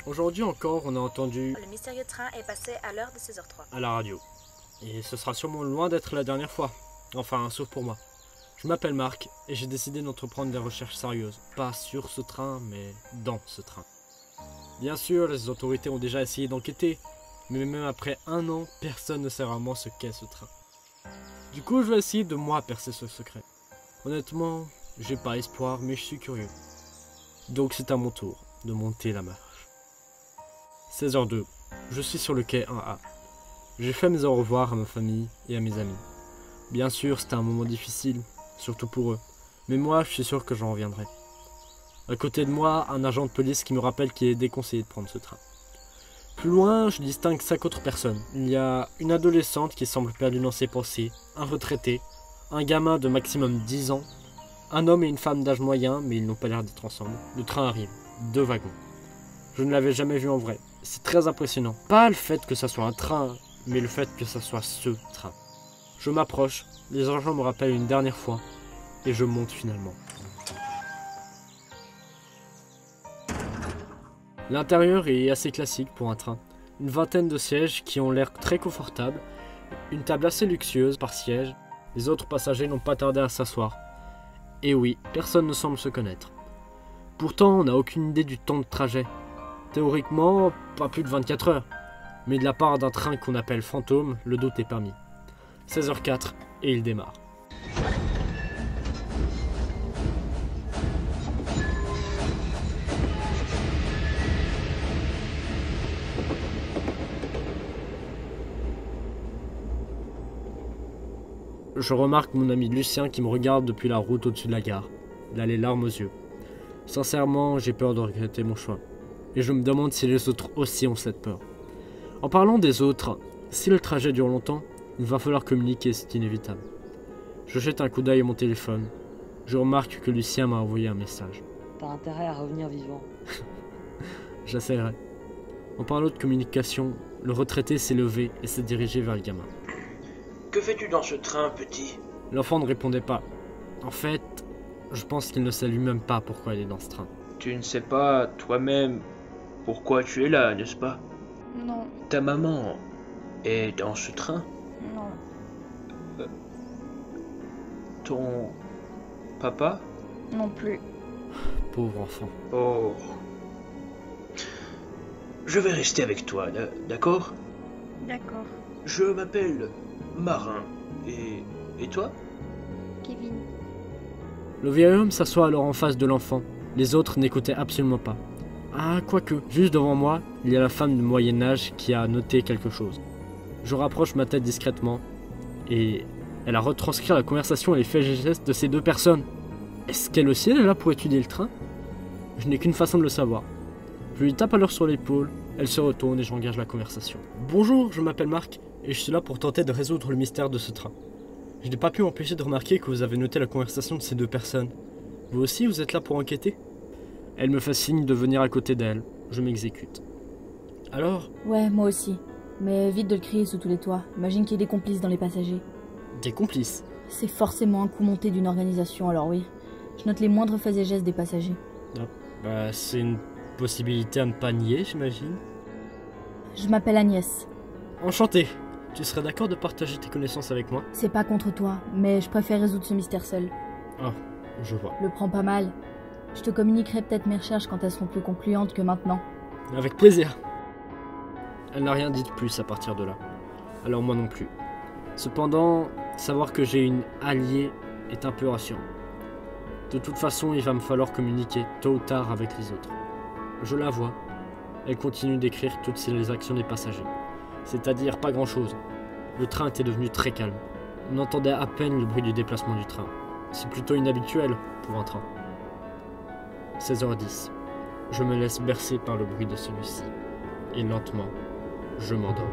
Aujourd'hui encore, on a entendu Le mystérieux train est passé à l'heure de 16h03. à la radio. Et ce sera sûrement loin d'être la dernière fois. Enfin, sauf pour moi. Je m'appelle Marc et j'ai décidé d'entreprendre des recherches sérieuses. Pas sur ce train, mais dans ce train. Bien sûr, les autorités ont déjà essayé d'enquêter, mais même après 1 an, personne ne sait vraiment ce qu'est ce train. Du coup, je vais essayer de moi percer ce secret. Honnêtement, j'ai pas espoir, mais je suis curieux. Donc c'est à mon tour de monter la marche. 16h02, je suis sur le quai 1A. J'ai fait mes au revoir à ma famille et à mes amis. Bien sûr, c'était un moment difficile, surtout pour eux, mais moi, je suis sûr que j'en reviendrai. À côté de moi, un agent de police qui me rappelle qu'il est déconseillé de prendre ce train. Plus loin, je distingue 5 autres personnes. Il y a une adolescente qui semble perdue dans ses pensées, un retraité, un gamin de maximum 10 ans, un homme et une femme d'âge moyen, mais ils n'ont pas l'air d'être ensemble. Le train arrive, 2 wagons. Je ne l'avais jamais vu en vrai. C'est très impressionnant. Pas le fait que ça soit un train, mais le fait que ça soit ce train. Je m'approche, les agents me rappellent une dernière fois, et je monte finalement. L'intérieur est assez classique pour un train. Une vingtaine de sièges qui ont l'air très confortables, une table assez luxueuse par siège. Les autres passagers n'ont pas tardé à s'asseoir. Et oui, personne ne semble se connaître. Pourtant, on n'a aucune idée du temps de trajet. Théoriquement, pas plus de 24 heures. Mais de la part d'un train qu'on appelle fantôme, le doute est permis. 16h04 et il démarre. Je remarque mon ami Lucien qui me regarde depuis la route au-dessus de la gare. Il a les larmes aux yeux. Sincèrement, j'ai peur de regretter mon choix. Et je me demande si les autres aussi ont cette peur. En parlant des autres, si le trajet dure longtemps, il va falloir communiquer, c'est inévitable. Je jette un coup d'œil à mon téléphone. Je remarque que Lucien m'a envoyé un message. T'as intérêt à revenir vivant. J'essaierai. En parlant de communication, le retraité s'est levé et s'est dirigé vers le gamin. Que fais-tu dans ce train, petit? L'enfant ne répondait pas. En fait, je pense qu'il ne sait lui-même pas pourquoi il est dans ce train. Tu ne sais pas, toi-même, pourquoi tu es là, n'est-ce pas? Non, Ta maman est dans ce train? non, Ton papa? non plus. Pauvre enfant. Oh. Je vais rester avec toi, d'accord? D'accord. Je m'appelle Marin. Et toi? Kevin. Le vieil homme s'assoit alors en face de l'enfant. Les autres n'écoutaient absolument pas. Ah, quoique, juste devant moi, il y a la femme du Moyen-Âge qui a noté quelque chose. Je rapproche ma tête discrètement, et elle a retranscrit la conversation et les faits et gestes de ces 2 personnes. Est-ce qu'elle aussi est là pour étudier le train? Je n'ai qu'une façon de le savoir. Je lui tape alors sur l'épaule, elle se retourne et j'engage la conversation. Bonjour, je m'appelle Marc, et je suis là pour tenter de résoudre le mystère de ce train. Je n'ai pas pu m'empêcher de remarquer que vous avez noté la conversation de ces 2 personnes. Vous aussi, vous êtes là pour enquêter? Elle me fait signe de venir à côté d'elle. Je m'exécute. Alors? Ouais, moi aussi. Mais évite de le crier sous tous les toits. Imagine qu'il y ait des complices dans les passagers. Des complices? C'est forcément un coup monté d'une organisation, alors oui. Je note les moindres faits et gestes des passagers. Ah, bah, c'est une possibilité à ne pas nier, j'imagine. Je m'appelle Agnès. Enchanté. Tu serais d'accord de partager tes connaissances avec moi? C'est pas contre toi, mais je préfère résoudre ce mystère seul. Ah, je vois. Le prends pas mal. Je te communiquerai peut-être mes recherches quand elles seront plus concluantes que maintenant. Avec plaisir. Elle n'a rien dit de plus à partir de là. Alors moi non plus. Cependant, savoir que j'ai une alliée est un peu rassurant. De toute façon, il va me falloir communiquer tôt ou tard avec les autres. Je la vois. Elle continue d'écrire toutes les actions des passagers. C'est-à-dire pas grand-chose. Le train était devenu très calme. On entendait à peine le bruit du déplacement du train. C'est plutôt inhabituel pour un train. 16h10. Je me laisse bercer par le bruit de celui-ci. Et lentement, je m'endors.